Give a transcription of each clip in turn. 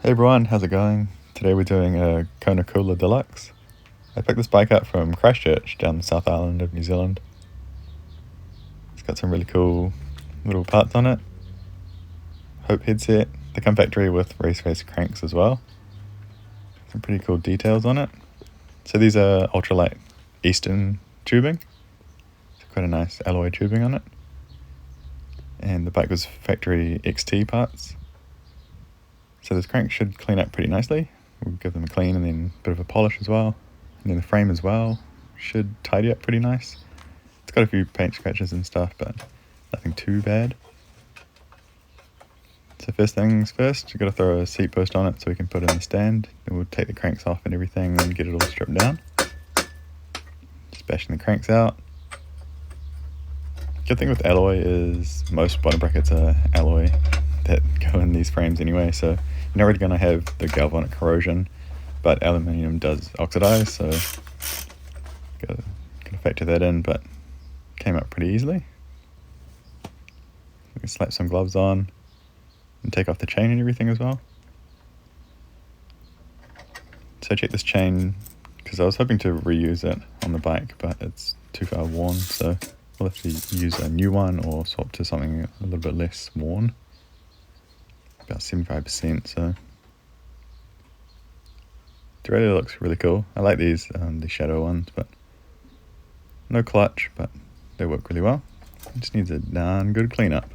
Hey everyone, how's it going? Today we're doing a Kona Kula Deluxe. I picked this bike up from Christchurch down the South Island of New Zealand. It's got some really cool little parts on it. Hope headset. They come factory with race face cranks as well. Some pretty cool details on it. So these are ultralight Eastern tubing. It's quite a nice alloy tubing on it. And the bike was factory XT parts. So this crank should clean up pretty nicely. We'll give them a clean and then a bit of a polish as well. And then the frame as well should tidy up pretty nice. It's got a few paint scratches and stuff, but nothing too bad. So first things first, you've got to throw a seat post on it so we can put it in the stand. Then we'll take the cranks off and everything and get it all stripped down. Just bashing the cranks out. Good thing with alloy is most bottom brackets are alloy that go in these frames anyway, so you're not really going to have the galvanic corrosion, but aluminium does oxidize, so got to factor that in, but came up pretty easily. We can slap some gloves on and take off the chain and everything as well. So check this chain, because I was hoping to reuse it on the bike, but it's too far worn, so we'll have to use a new one or swap to something a little bit less worn. About 75%, so the radio looks really cool. I like these the shadow ones, but no clutch, but they work really well. It just needs a darn good cleanup.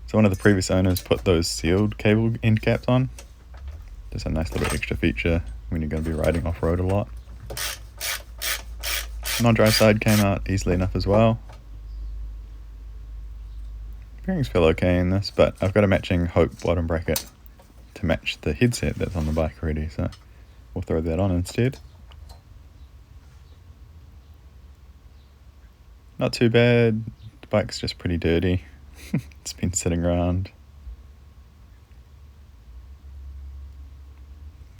So one of the previous owners put those sealed cable end caps on. Just a nice little extra feature when you're going to be riding off-road a lot. Non-drive side came out easily enough as well. Bearings feel okay in this, but I've got a matching Hope bottom bracket to match the headset that's on the bike already, so we'll throw that on instead. Not too bad, the bike's just pretty dirty. It's been sitting around.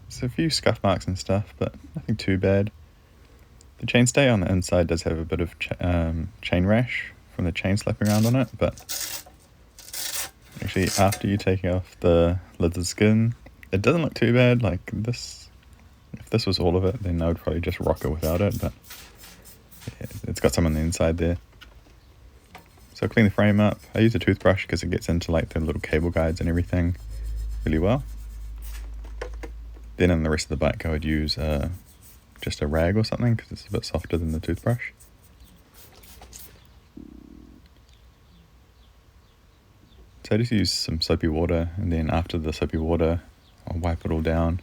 There's a few scuff marks and stuff, but nothing too bad. The chainstay on the inside does have a bit of chain rash from the chain slapping around on it, but actually after you take off the lizard skin, it doesn't look too bad. Like this, if this was all of it, then I would probably just rock it without it, but yeah, it's got some on the inside there. So I'll clean the frame up. I use a toothbrush because it gets into like the little cable guides and everything really well. Then on the rest of the bike I would use just a rag or something because it's a bit softer than the toothbrush. So I just use some soapy water, and then after the soapy water I'll wipe it all down,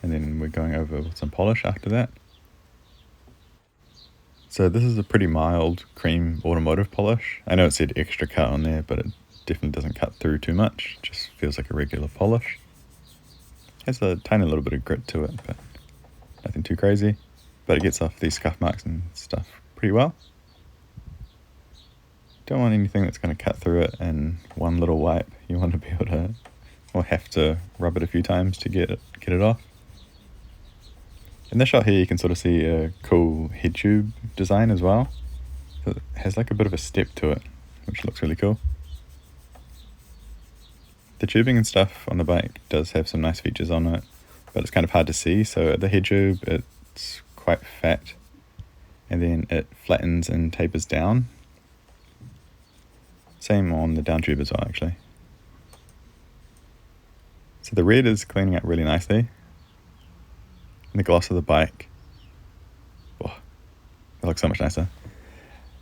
and then we're going over with some polish after that. So this is a pretty mild cream automotive polish. I know it said extra cut on there, but it definitely doesn't cut through too much. It just feels like a regular polish. Has a tiny little bit of grit to it, but nothing too crazy. But it gets off these scuff marks and stuff pretty well. Don't want anything that's going to cut through it in one little wipe. You want to be able to, or have to rub it a few times to get it off. In this shot here you can sort of see a cool head tube design as well. So it has like a bit of a step to it, which looks really cool. The tubing and stuff on the bike does have some nice features on it, but it's kind of hard to see. So at the head tube it's quite fat, and then it flattens and tapers down. Same on the down tube as well, actually. So the red is cleaning up really nicely. And the gloss of the bike, oh, it looks so much nicer.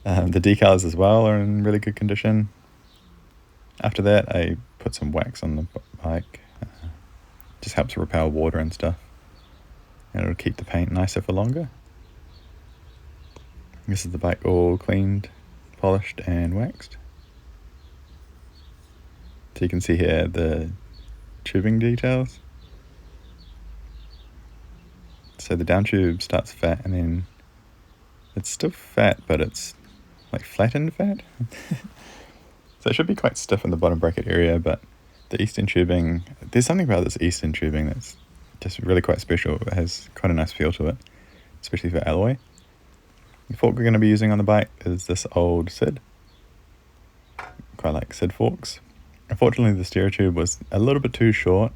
The decals as well are in really good condition. After that I put some wax on the bike. Just helps repel water and stuff, and it'll keep the paint nicer for longer. This is the bike all cleaned, polished and waxed. So you can see here the tubing details. So the down tube starts fat, and then it's still fat, but it's like flattened fat. So it should be quite stiff in the bottom bracket area, but the Eastern tubing, there's something about this Eastern tubing that's just really quite special. It has quite a nice feel to it, especially for alloy. The fork we're going to be using on the bike is this old Sid. Quite like Sid forks. Unfortunately the stereo tube was a little bit too short,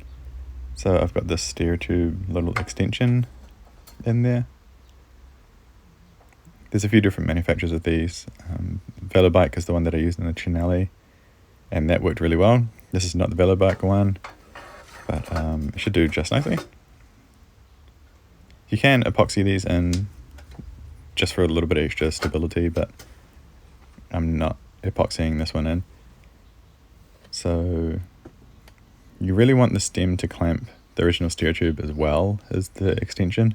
So I've got this steer tube little extension in there. There's a few different manufacturers of these. Velobike is the one that I used in the Chinelli, and that worked really well. This is not the Velobike one, but it should do just nicely. You can epoxy these in just for a little bit of extra stability, but I'm not epoxying this one in. So you really want the stem to clamp the original steer tube as well as the extension,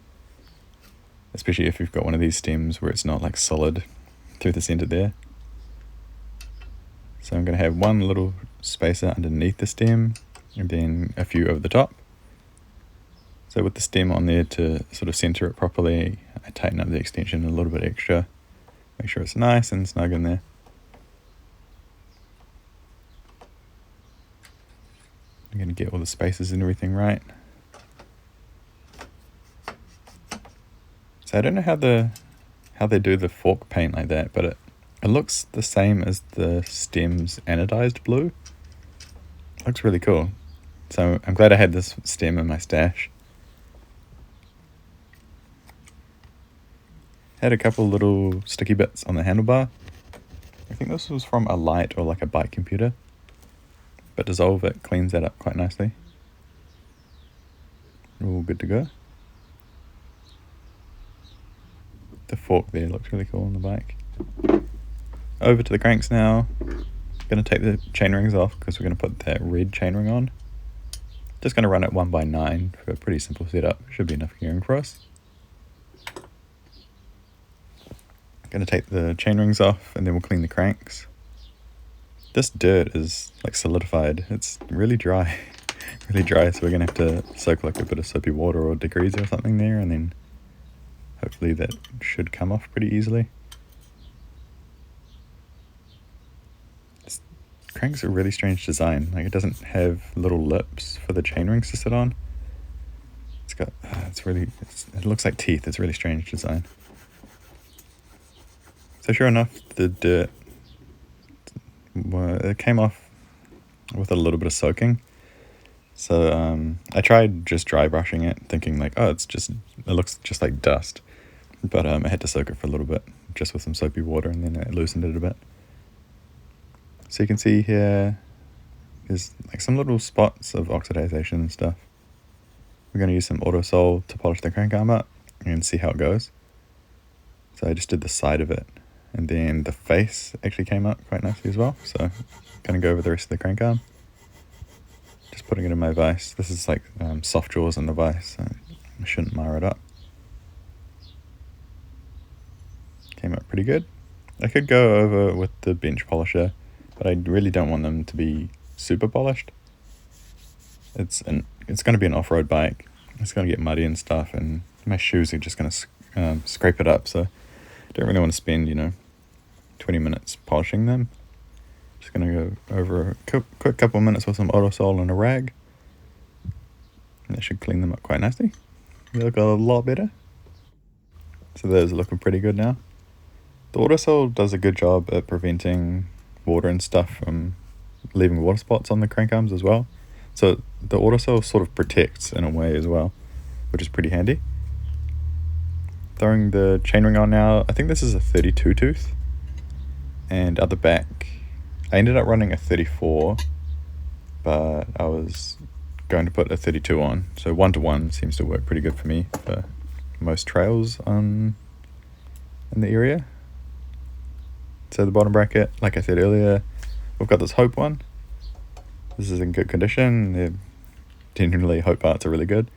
especially if you've got one of these stems where it's not like solid through the center there. So I'm going to have one little spacer underneath the stem and then a few over the top. So with the stem on there to sort of center it properly, I tighten up the extension a little bit extra, make sure it's nice and snug in there. I'm going to get all the spaces and everything right. So I don't know how they do the fork paint like that, but it looks the same as the stem's anodized blue. It looks really cool. So I'm glad I had this stem in my stash. Had a couple little sticky bits on the handlebar. I think this was from a light or like a bike computer. But Dissolve it cleans that up quite nicely. All good to go. The fork there looks really cool on the bike. Over to the cranks now. Going to take the chain rings off because we're going to put that red chain ring on. Just going to run it 1x9 for a pretty simple setup. Should be enough gearing for us. Going to take the chain rings off and then we'll clean the cranks. This dirt is like solidified. It's really dry. Really dry, so we're going to have to soak like a bit of soapy water or degreaser or something there, and then hopefully that should come off pretty easily. This crank's a really strange design. Like, it doesn't have little lips for the chain rings to sit on. It's got, it looks like teeth. It's a really strange design. So sure enough, the dirt, it came off with a little bit of soaking. So I tried just dry brushing it, thinking like, oh, it looks just like dust. But I had to soak it for a little bit, just with some soapy water, and then it loosened it a bit. So you can see here, there's like some little spots of oxidization and stuff. We're going to use some Autosol to polish the crank arm up and see how it goes. So I just did the side of it, and then the face actually came up quite nicely as well. So I'm going to go over the rest of the crank arm. Just putting it in my vise. This is like soft jaws in the vise, so I shouldn't mar it up. Came up pretty good. I could go over with the bench polisher, but I really don't want them to be super polished. It's going to be an off-road bike. It's going to get muddy and stuff, and my shoes are just going to scrape it up, so I don't really want to spend 20 minutes polishing them. Just going to go over a quick couple of minutes with some Autosol and a rag. And that should clean them up quite nicely. They look a lot better. So those are looking pretty good now. The Autosol does a good job at preventing water and stuff from leaving water spots on the crank arms as well. So the Autosol sort of protects in a way as well, which is pretty handy. Throwing the chainring on now. I think this is a 32 tooth. And at the back, I ended up running a 34, but I was going to put a 32 on. So 1-to-1 seems to work pretty good for me for most trails in the area. So the bottom bracket, like I said earlier, we've got this Hope one. This is in good condition. Generally, Hope parts are really good.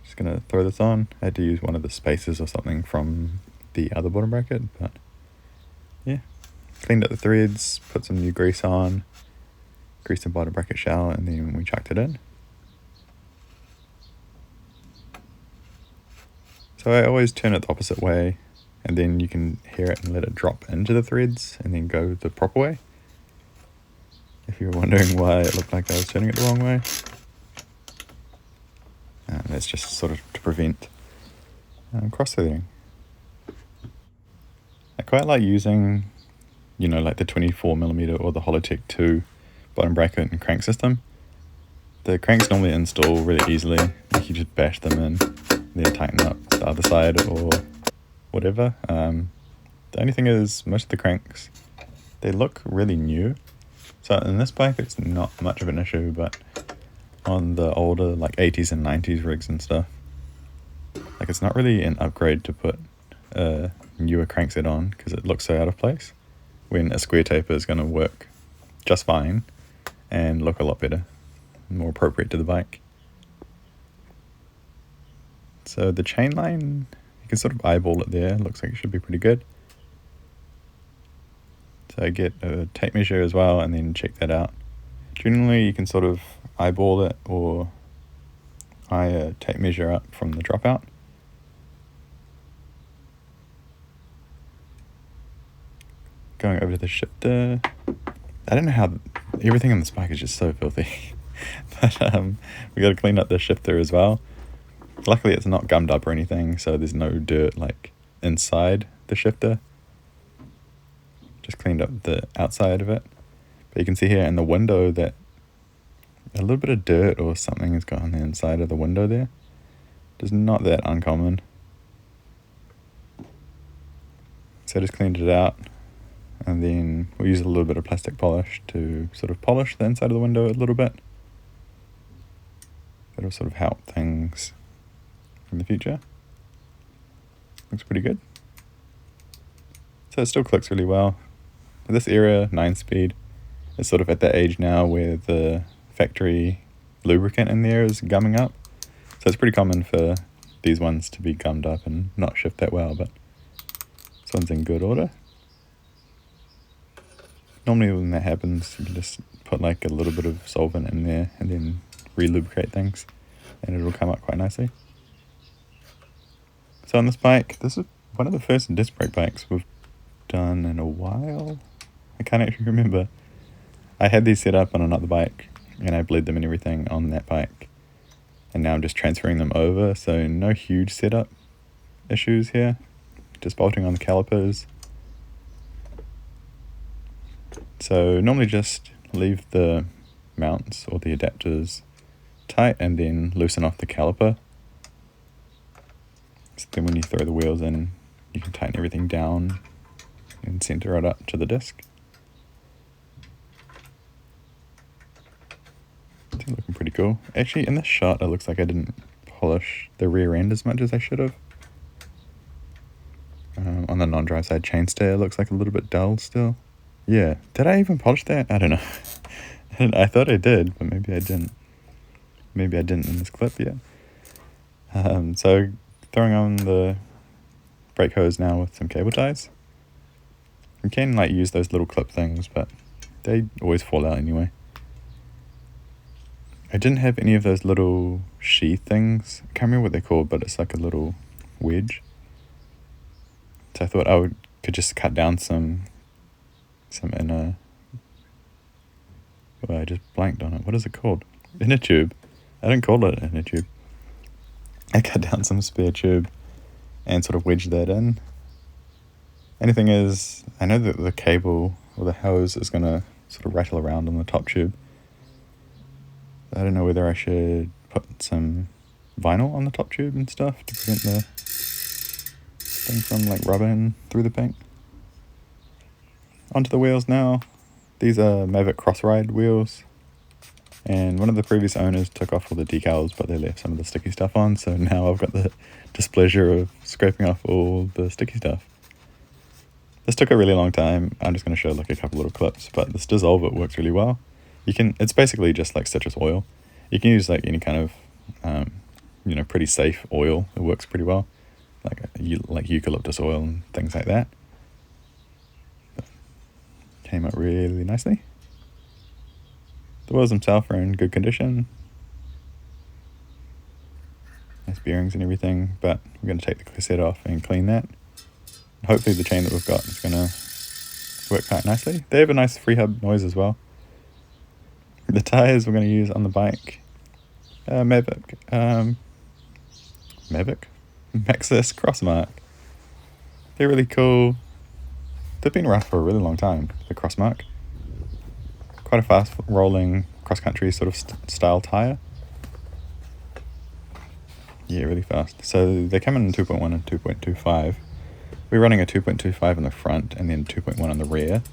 Just going to throw this on. I had to use one of the spacers or something from the other bottom bracket, but yeah. Cleaned up the threads, put some new grease on, greased the bottom bracket shell, and then we chucked it in. So I always turn it the opposite way, and then you can hear it and let it drop into the threads, and then go the proper way. If you're wondering why it looked like I was turning it the wrong way. That's just sort of to prevent cross-threading. I quite like using like the 24mm or the Holotech 2 bottom bracket and crank system. The cranks normally install really easily. Like you just bash them in, then tighten up the other side or whatever. The only thing is, most of the cranks, they look really new. So in this bike, it's not much of an issue, but on the older like 80s and 90s rigs and stuff, like it's not really an upgrade to put a newer crankset on because it looks so out of place, when a square taper is going to work just fine and look a lot better, more appropriate to the bike. So the chain line, you can sort of eyeball it there, looks like it should be pretty good. So I get a tape measure as well and then check that out. Generally you can sort of eyeball it or eye a tape measure up from the dropout. Going over to the shifter. I don't know how everything on this bike is just so filthy. But we got to clean up the shifter as well. Luckily it's not gummed up or anything, so there's no dirt like inside the shifter. Just cleaned up the outside of it. But you can see here in the window that a little bit of dirt or something has got on the inside of the window there. It's not that uncommon. So I just cleaned it out, and then we'll use a little bit of plastic polish to sort of polish the inside of the window a little bit. That'll sort of help things in the future. Looks pretty good. So it still clicks really well. This era, 9-speed, is sort of at that age now where the factory lubricant in there is gumming up. So it's pretty common for these ones to be gummed up and not shift that well, but this one's in good order. Normally when that happens, you can just put like a little bit of solvent in there and then re-lubricate things, and it'll come up quite nicely. So on this bike, this is one of the first disc brake bikes we've done in a while. I can't actually remember. I had these set up on another bike and I bled them and everything on that bike, and now I'm just transferring them over, so no huge setup issues here. Just bolting on the calipers. So normally just leave the mounts or the adapters tight and then loosen off the caliper. So then when you throw the wheels in, you can tighten everything down and center it up to the disc. It's looking pretty cool. Actually, in this shot, it looks like I didn't polish the rear end as much as I should have. On the non-drive side chainstay, it looks like a little bit dull still. Yeah, did I even polish that? I don't know. I thought I did, but maybe I didn't. Maybe I didn't in this clip yet. So throwing on the brake hose now with some cable ties. You can like use those little clip things, but they always fall out anyway. I didn't have any of those little sheath things. I can't remember what they're called, but it's like a little wedge. So I thought could just cut down some inner. Well, I just blanked on it. What is it called? Inner tube. I didn't call it inner tube. I cut down some spare tube and sort of wedge that in. Anything is, I know that the cable or the hose is going to sort of rattle around on the top tube. I don't know whether I should put some vinyl on the top tube and stuff to prevent the thing from like rubbing through the paint. Onto the wheels now. These are Mavic Crossride wheels, and one of the previous owners took off all the decals, but they left some of the sticky stuff on, so now I've got the displeasure of scraping off all the sticky stuff. This took a really long time. I'm just going to show like a couple little clips, but this dissolver works really well. It's basically just like citrus oil. You can use like any kind of pretty safe oil. It works pretty well, like eucalyptus oil and things like that. But came out really nicely. The wheels themselves are in good condition. Nice bearings and everything, but we're going to take the cassette off and clean that. Hopefully the chain that we've got is going to work quite nicely. They have a nice free hub noise as well. The tyres we're going to use on the bike, Mavic Maxxis Crossmark. They're really cool. They've been around for a really long time, the Crossmark. Quite a fast rolling cross-country sort of style tyre. Yeah, really fast. So they come in 2.1 and 2.25. We're running a 2.25 on the front and then 2.1 on the rear.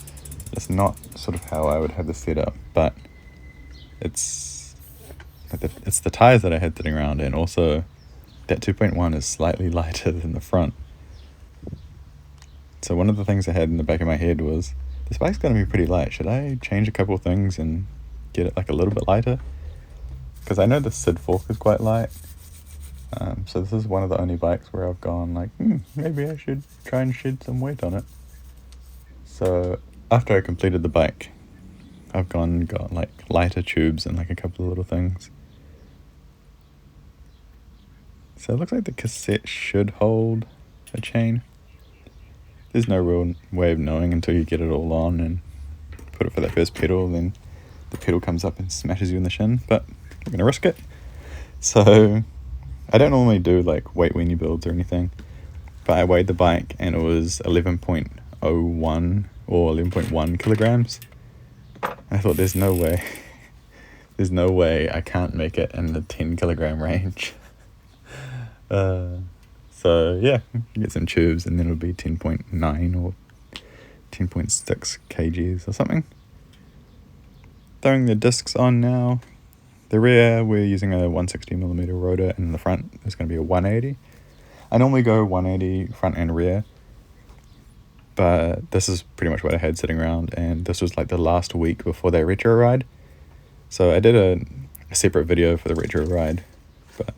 That's not sort of how I would have this set up, but it's the tyres that I had sitting around, and also that 2.1 is slightly lighter than the front. So one of the things I had in the back of my head was, this bike's going to be pretty light. Should I change a couple of things and get it like a little bit lighter? Because I know the SID fork is quite light. So this is one of the only bikes where I've gone like, maybe I should try and shed some weight on it. So after I completed the bike, I've got like lighter tubes and like a couple of little things. So it looks like the cassette should hold a chain. There's no real way of knowing until you get it all on and put it for that first pedal, then the pedal comes up and smashes you in the shin, but I'm going to risk it. So I don't normally do like weight weenie builds or anything, but I weighed the bike and it was 11.01 or 11.1 kilograms. I thought there's no way I can't make it in the 10 kilogram range. So yeah, get some tubes and then it'll be 10.9 or 10.6 kgs or something. Throwing the discs on now. The rear, we're using a 160mm rotor, and in the front is going to be a 180. I normally go 180 front and rear, but this is pretty much what I had sitting around, and this was like the last week before their retro ride. So I did a separate video for the retro ride, but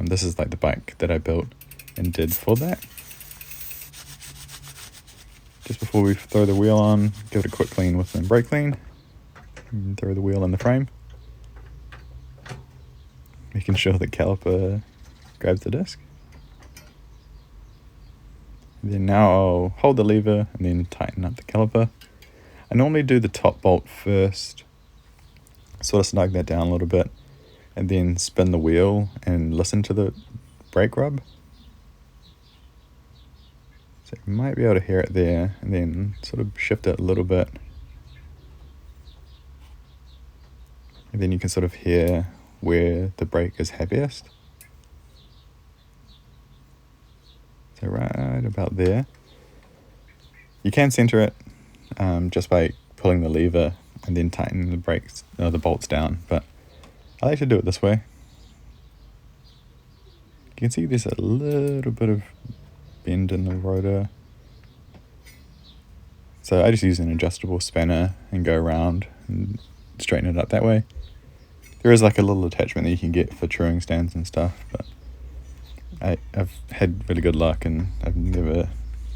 this is like the bike that I built and did for that. Just before we throw the wheel on, give it a quick clean with some brake clean, and throw the wheel in the frame, making sure the caliper grabs the disc. And then now I'll hold the lever and then tighten up the caliper. I normally do the top bolt first, sort of snug that down a little bit, and then spin the wheel and listen to the brake rub. So you might be able to hear it there, and then sort of shift it a little bit. And then you can sort of hear where the brake is heaviest. So right about there. You can center it just by pulling the lever and then tightening the bolts down, but I like to do it this way. You can see there's a little bit of bend in the rotor. So I just use an adjustable spanner and go around and straighten it up that way. There is like a little attachment that you can get for truing stands and stuff, but I've had really good luck and I've never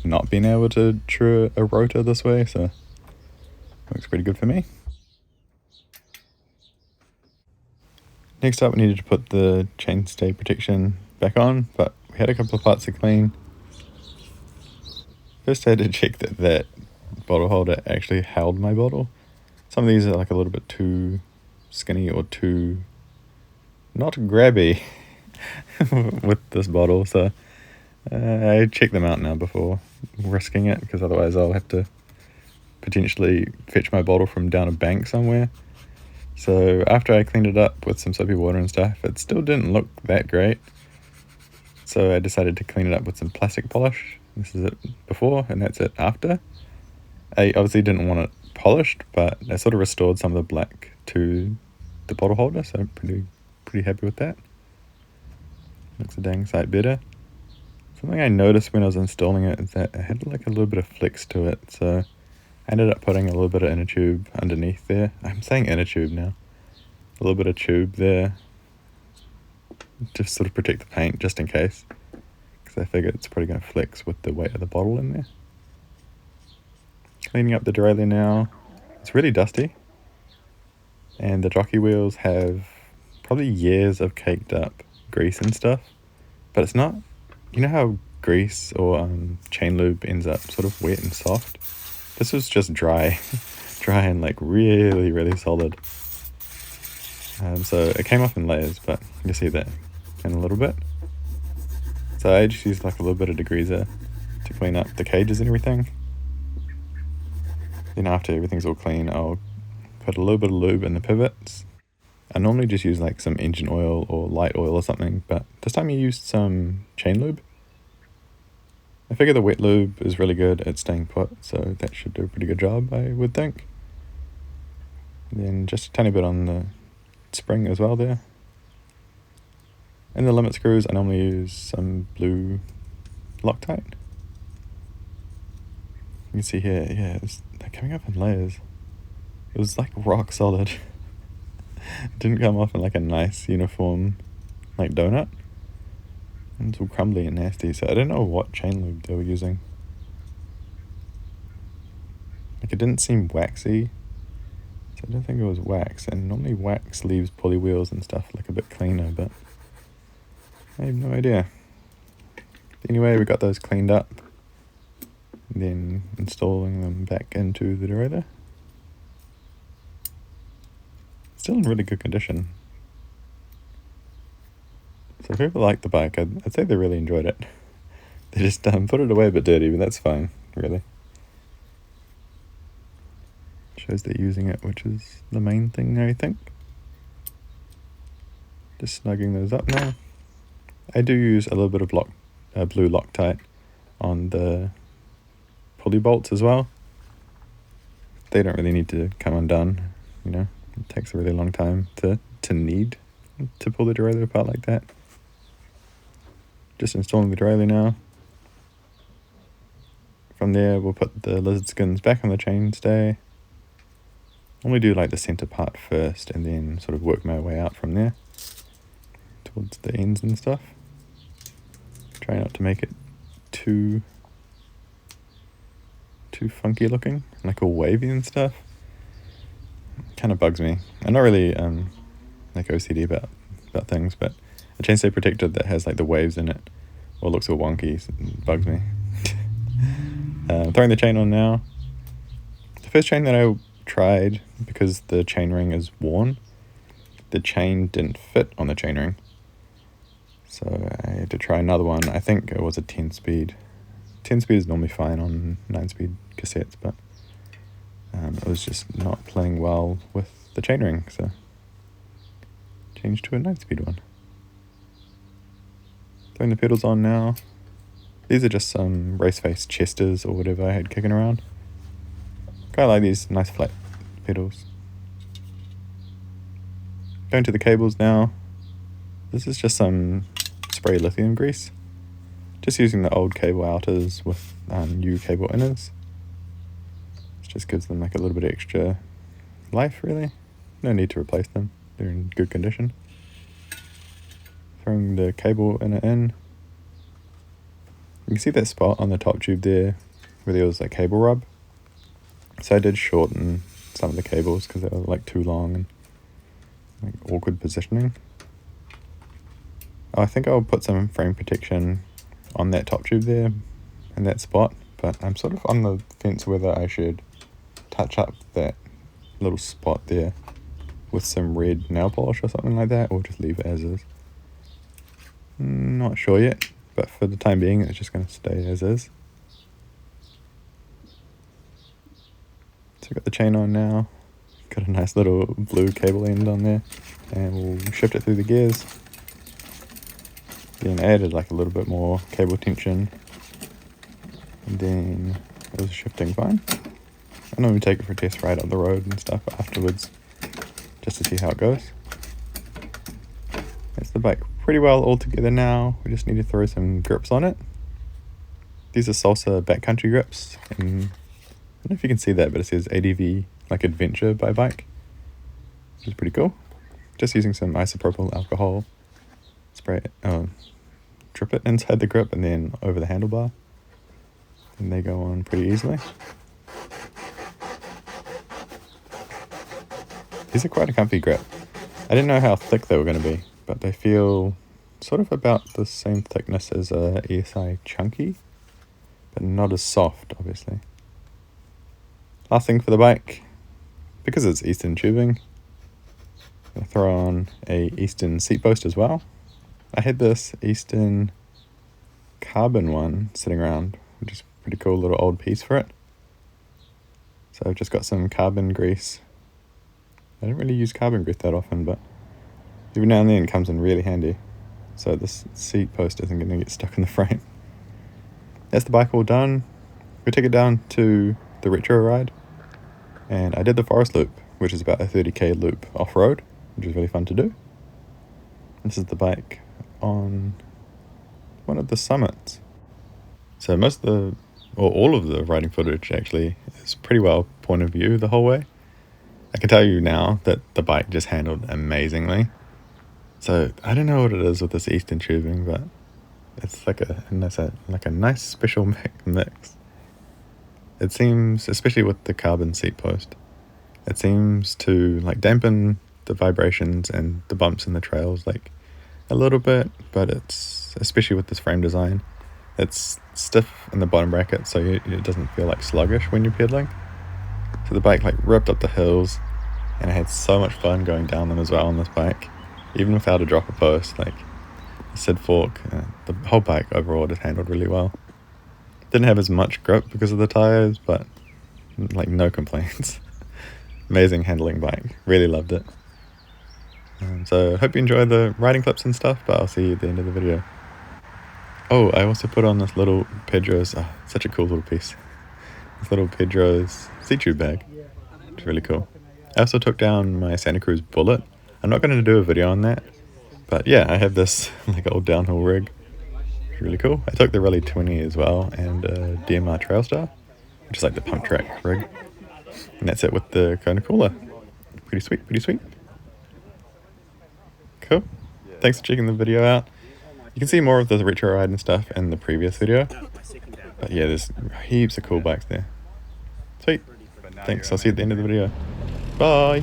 not been able to true a rotor this way, so it works pretty good for me. Next up, we needed to put the chainstay protection back on, but we had a couple of parts to clean. First I had to check that bottle holder actually held my bottle. Some of these are like a little bit too skinny or too not grabby with this bottle, so I check them out now before risking it, because otherwise I'll have to potentially fetch my bottle from down a bank somewhere. So after I cleaned it up with some soapy water and stuff, it still didn't look that great, so I decided to clean it up with some plastic polish. This is it before and that's it after. I obviously didn't want it polished, but I sort of restored some of the black to the bottle holder, so I'm pretty happy with that. Looks a dang sight better. Something I noticed when I was installing it is that it had like a little bit of flex to it, so I ended up putting a little bit of inner tube underneath there. I'm saying inner tube now. A little bit of tube there, just sort of protect the paint just in case, because I figure it's probably going to flex with the weight of the bottle in there. Cleaning up the derailleur now. It's really dusty, and the jockey wheels have probably years of caked up grease and stuff, but it's not, you know how grease or chain lube ends up sort of wet and soft? This was just dry and like really solid. So it came off in layers, but you'll see that in a little bit. So I just used like a little bit of degreaser to clean up the cages and everything. Then after everything's all clean, I'll put a little bit of lube in the pivots I normally just use like some engine oil or light oil or something, but this time I used some chain lube. I figure the wet lube is really good at staying put, so that should do a pretty good job, I would think. And then just a tiny bit on the spring as well there. And the limit screws, I normally use some blue Loctite. You can see here, yeah, they're coming up in layers. It was like rock solid. It didn't come off in like a nice uniform like donut. And it's all crumbly and nasty, so I don't know what chain lube they were using. Like it didn't seem waxy, so I don't think it was wax, and normally wax leaves pulley wheels and stuff like a bit cleaner, but I have no idea. Anyway, we got those cleaned up, and then installing them back into the derailleur. Still in really good condition. So if people like the bike, I'd say they really enjoyed it. They just put it away a bit dirty, but that's fine, really. Shows they're using it, which is the main thing, I think. Just snugging those up now. I do use a little bit of blue Loctite on the pulley bolts as well. They don't really need to come undone, you know. It takes a really long time to need to pull the derailleur apart like that. Just installing the derailleur now. From there, we'll put the lizard skins back on the chainstay. Normally do like the center part first and then sort of work my way out from there towards the ends and stuff. Try not to make it too funky looking, like all wavy and stuff. Kind of bugs me. I'm not really like OCD about things, but a chainstay protector that has like the waves in it or looks all wonky bugs me. Throwing the chain on now. The first chain that I tried, because the chainring is worn, the chain didn't fit on the chainring, so I had to try another one. I think it was a 10-speed. 10-speed is normally fine on 9-speed cassettes, but it was just not playing well with the chainring, so changed to a 9-speed one. Throwing the pedals on now. These are just some race face Chesters or whatever I had kicking around. Kind of like these nice flat pedals. Going to the cables now. This is just some spray lithium grease. Just using the old cable outers with new cable inners. It just gives them like a little bit extra life, really. No need to replace them. They're in good condition. Throwing the cable inner in. You can see that spot on the top tube there where there was that cable rub. So I did shorten some of the cables because they were like too long and like awkward positioning. I think I'll put some frame protection on that top tube there in that spot, but I'm sort of on the fence whether I should touch up that little spot there with some red nail polish or something like that, or just leave it as is. Not sure yet, but for the time being it's just going to stay as is. So I've got the chain on now, got a nice little blue cable end on there, and we'll shift it through the gears. Then added like a little bit more cable tension, and then it was shifting fine. I normally take it for a test ride up the road and stuff afterwards, just to see how it goes. That's the bike pretty well all together now. We just need to throw some grips on it. These are Salsa backcountry grips, and I don't know if you can see that, but it says ADV, like Adventure by Bike, which is pretty cool. Just using some isopropyl alcohol, spray it, drip it inside the grip and then over the handlebar, and they go on pretty easily. These are quite a comfy grip. I didn't know how thick they were going to be, but they feel sort of about the same thickness as a ESI Chunky, but not as soft, obviously. Last thing for the bike, because it's Eastern tubing, I'm going to throw on a Eastern seat post as well. I had this Eastern carbon one sitting around, which is a pretty cool little old piece for it. So I've just got some carbon grease. I don't really use carbon grease that often, but Every now and then it comes in really handy, so this seat post isn't going to get stuck in the frame. That's the bike all done. We took it down to the retro ride, and I did the forest loop, which is about a 30k loop off-road, which was really fun to do. This is the bike on one of the summits. So all of the riding footage actually is pretty well point of view the whole way. I can tell you now that the bike just handled amazingly. So I don't know what it is with this Eastern tubing, but it's like a nice special mix. It seems, especially with the carbon seat post, it seems to like dampen the vibrations and the bumps in the trails like a little bit, but it's, especially with this frame design, it's stiff in the bottom bracket, so it doesn't feel like sluggish when you're pedaling. So the bike like ripped up the hills, and I had so much fun going down them as well on this bike, even without a drop of post. Like the Sid fork, the whole bike overall just handled really well. Didn't have as much grip because of the tires, but like no complaints. Amazing handling bike, really loved it. So hope you enjoy the riding clips and stuff, but I'll see you at the end of the video. Oh, I also put on this little Pedro's, such a cool little piece. This little Pedro's seat tube bag. It's really cool. I also took down my Santa Cruz Bullet. I'm not going to do a video on that, but yeah, I have this like old downhill rig. It's really cool. I took the Rally 20 as well, and DMR Trailstar, which is like the pump track rig. And that's it with the Kona Kula. Pretty sweet, pretty sweet. Cool. Thanks for checking the video out. You can see more of the retro ride and stuff in the previous video. But yeah, there's heaps of cool bikes there. Sweet. Thanks, I'll see you at the end of the video. Bye!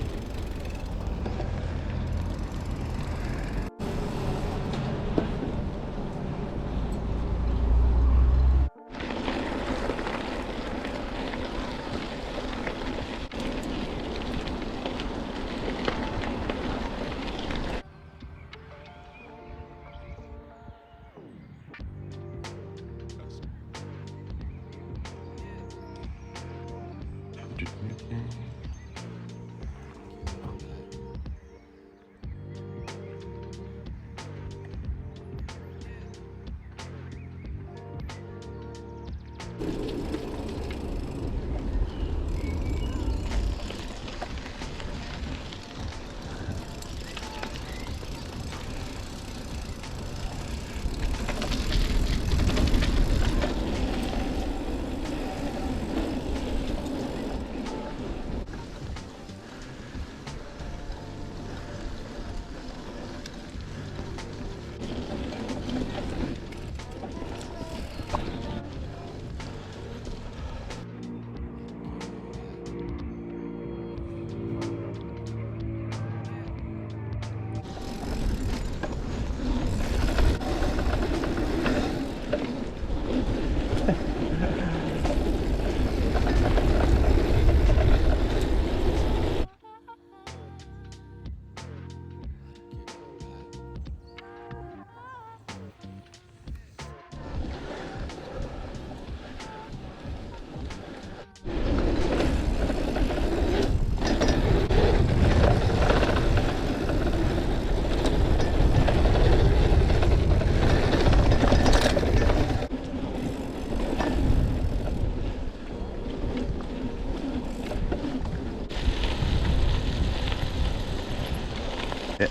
Yeah.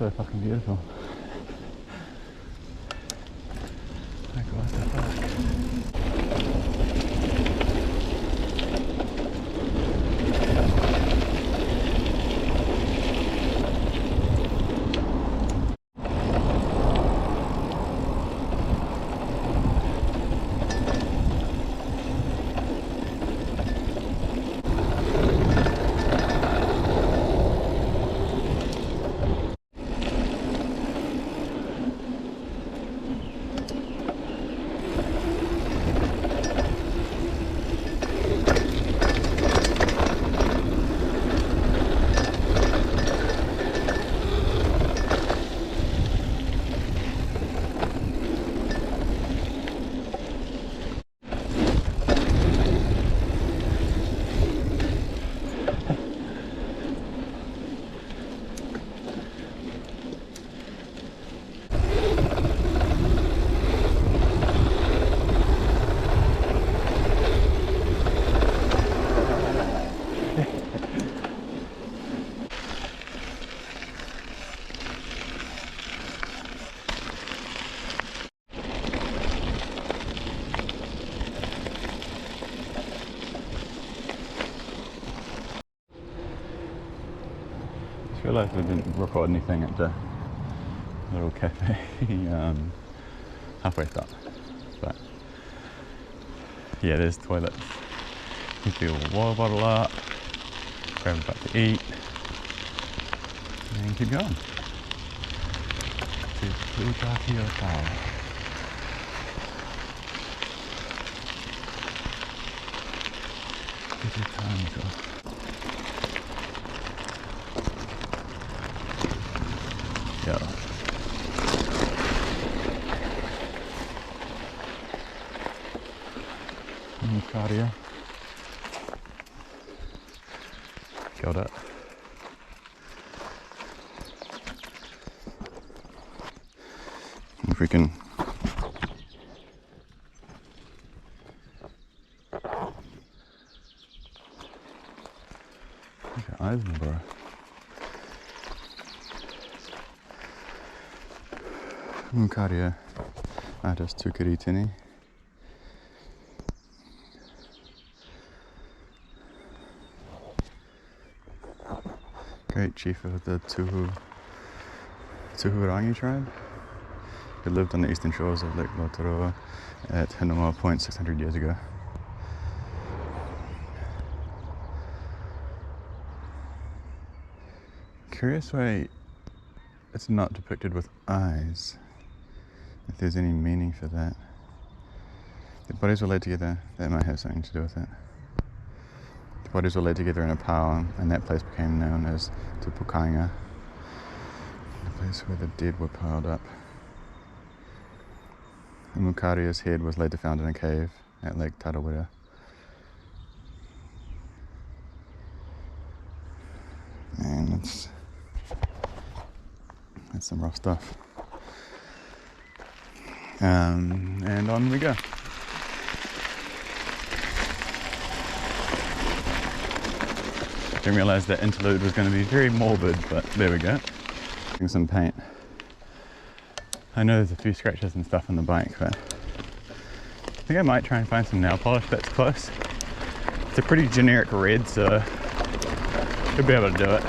so fucking beautiful. Like, what the fuck? I realised I didn't record anything at the little cafe halfway stop, but yeah, there's toilets. You fill a water bottle up, grab a bite to eat, and keep going. To Putakio Tower. Good time ago. Yeah. Claudia. Kia ora. If we can look at Eisenborough. Mukaria Adas Tukaritini. Great chief of the Tuhurangi tribe, who lived on the eastern shores of Lake Rotorua at Hinoma Point 600 years ago. Curious way it's not depicted with eyes, if there's any meaning for that. The bodies were laid together, that might have something to do with it. The bodies were laid together in a pile, and that place became known as Tupukanga, the place where the dead were piled up. The Mukaria's head was later found in a cave at Lake Tarawera. And that's some rough stuff. And on we go. Didn't realise that interlude was going to be very morbid, but there we go. Getting some paint. I know there's a few scratches and stuff on the bike, but I think I might try and find some nail polish that's close. It's a pretty generic red, so should be able to do it.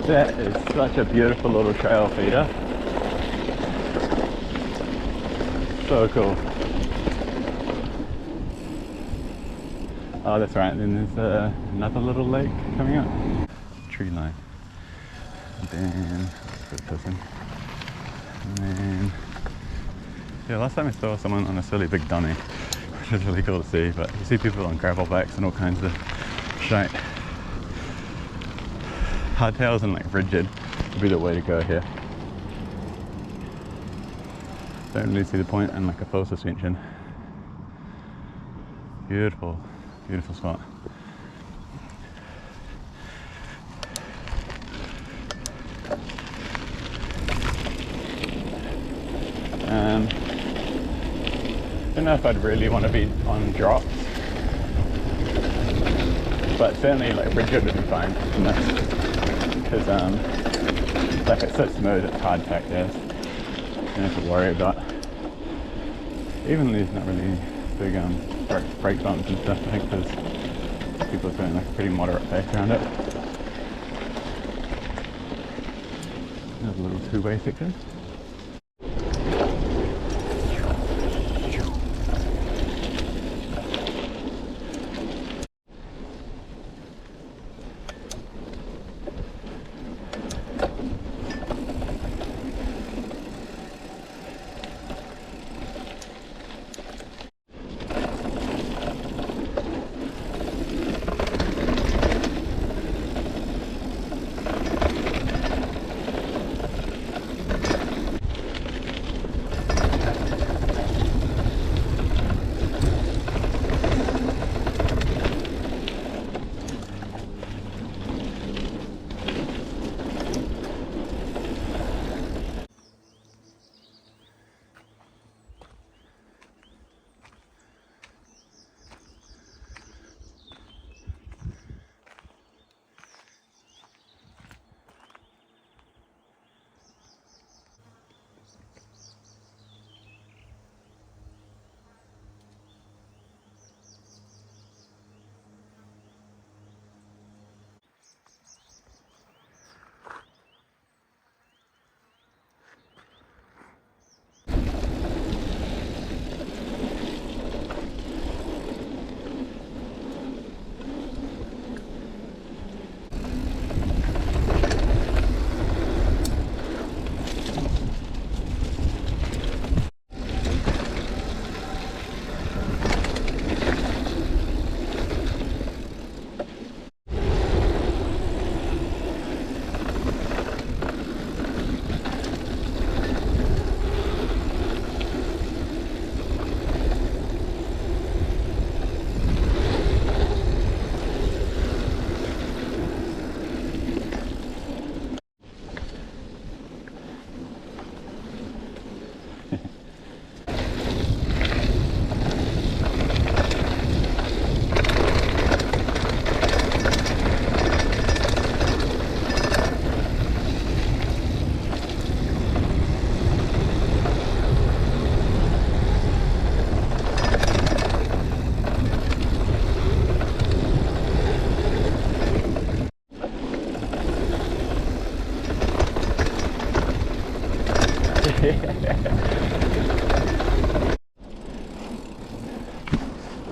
That is such a beautiful little trail feeder. So cool. Oh, that's right. Then there's another little lake coming up. Tree line. And then let's put this in. And then yeah, last time I saw someone on a silly big dummy, which is really cool to see. But you see people on gravel bikes and all kinds of shite. Hardtails and like rigid would be the way to go here. Don't really see the point in like a full suspension. Beautiful, beautiful spot. Don't know if I'd really want to be on drops, but certainly like rigid would be fine in this, because like it's so smooth, it's hard packed there. You don't have to worry about, even there's not really big brake bumps and stuff. I think because people are doing like a pretty moderate pace around it. There's a little two-way section.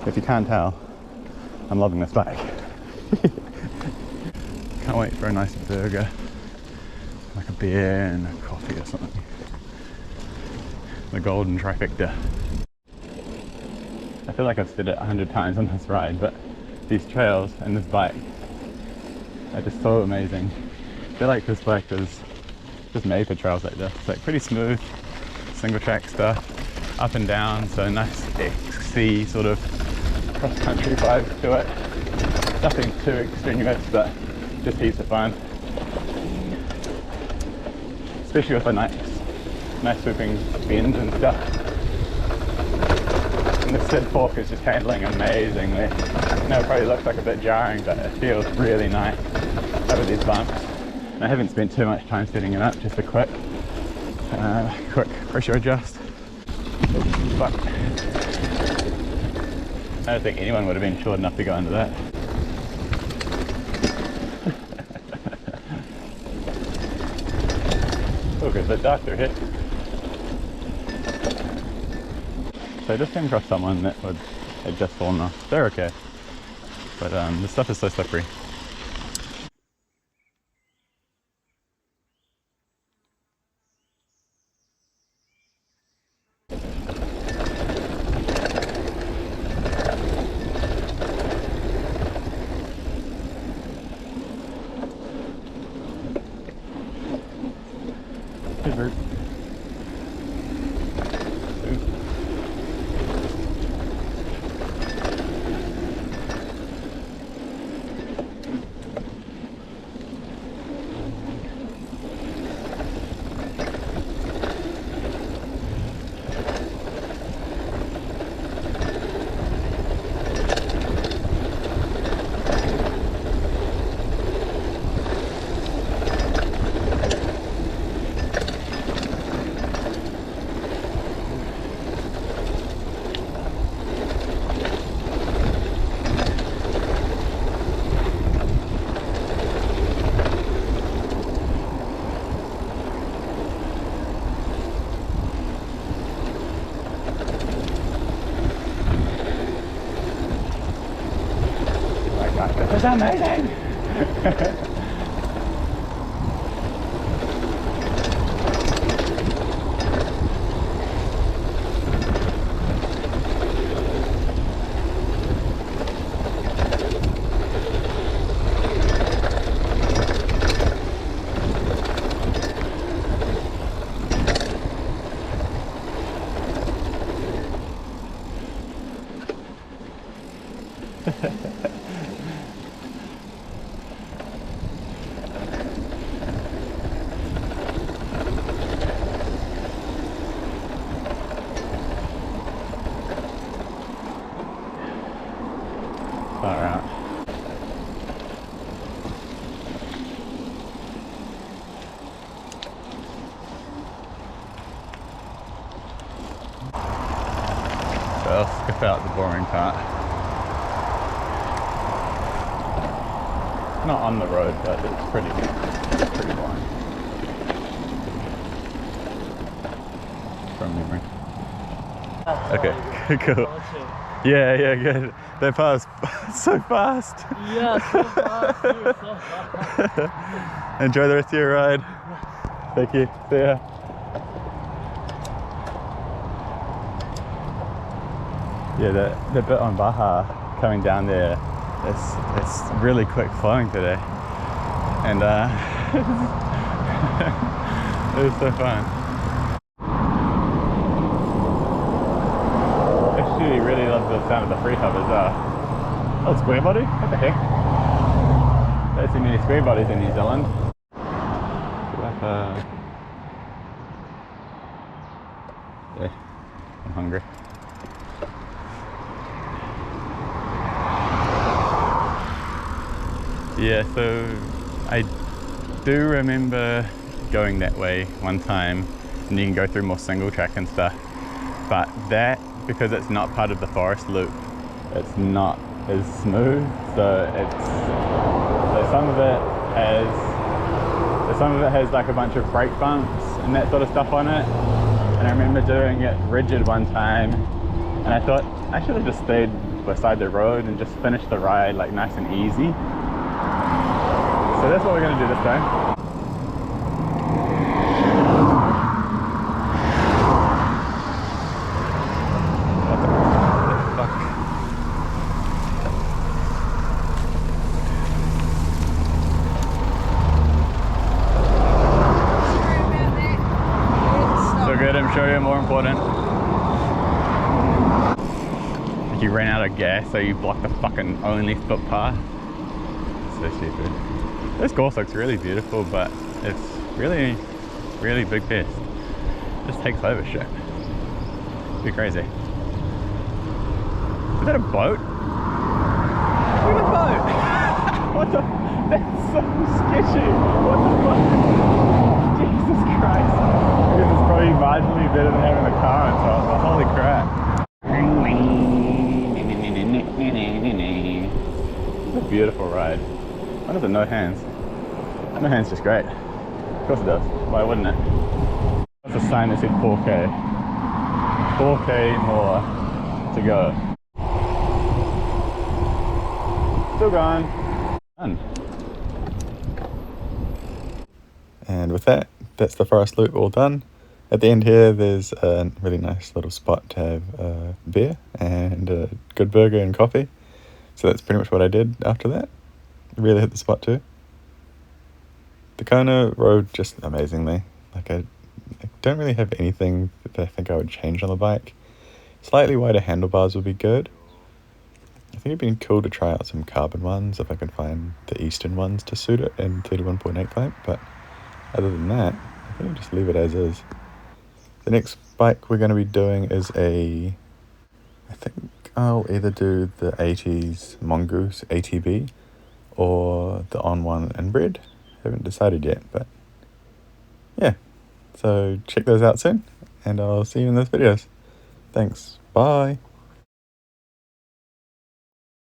If you can't tell, I'm loving this bike. Can't wait for a nice burger, like a beer and a coffee or something. The golden trifecta. I feel like I've said it 100 times on this ride, but these trails and this bike are just so amazing. I feel like this bike is just made for trails like this. It's like pretty smooth, single track stuff, up and down, so nice XC sort of cross-country vibe to it. Nothing too extraneous, but just heaps of fun. Especially with a nice swooping bends and stuff. And the Sid fork is just handling amazingly. I know it probably looks like a bit jarring, but it feels really nice over these bumps. And I haven't spent too much time setting it up, just a quick pressure adjust. But I don't think anyone would have been short enough to go under that. a bit dark through here. So I just came across someone that had just fallen off. They're okay. But this stuff is so slippery. Hey, bird. This is amazing! Far out. So I'll skip out the boring part. Not on the road, but it's pretty boring. From memory. Okay, cool. Yeah, good. They pass so fast. Yeah, so fast, dude, so fast. Enjoy the rest of your ride. Thank you. See ya. Yeah, the bit on Baja coming down there, it's really quick flowing today, and it was so fun. Actually, really love the sound of the free hub as well. Oh, square body? What the heck? Don't see many square bodies in New Zealand. Yeah, I'm hungry. Yeah, so I do remember going that way one time, and you can go through more single track and stuff, but that, because it's not part of the forest loop, it's not as smooth, so some of it has like a bunch of brake bumps and that sort of stuff on it, and I remember doing it rigid one time, and I thought I should have just stayed beside the road and just finished the ride like nice and easy. So that's what we're going to do this time. So good, I'm sure you're more important. You ran out of gas, so you blocked the fucking only footpath. So stupid. This course looks really beautiful, but it's really big piece. It just takes over shit. It'd be crazy. Is that a boat? Look at a boat! What the? That's so sketchy! What the fuck? Jesus Christ! Because it's probably marginally better than having a car on top, but holy crap. It's a beautiful ride. Why does it no hands? No hands just great. course it does. Why wouldn't it? There's a sign that said 4K. 4K more to go. Still going. Done. And with that, that's the forest loop all done. At the end here, there's a really nice little spot to have a beer and a good burger and coffee. So that's pretty much what I did after that. Really hit the spot too. The Kona rode just amazingly. Like I don't really have anything that I think I would change on the bike. Slightly wider handlebars would be good. I think it'd been cool to try out some carbon ones if I could find the Eastern ones to suit it in 31.8 clamp, but other than that, I think I'll just leave it as is. The next bike we're going to be doing is I think I'll either do the 80s Mongoose ATB or the On One Inbred. Haven't decided yet, but yeah. So check those out soon, and I'll see you in those videos. Thanks. Bye.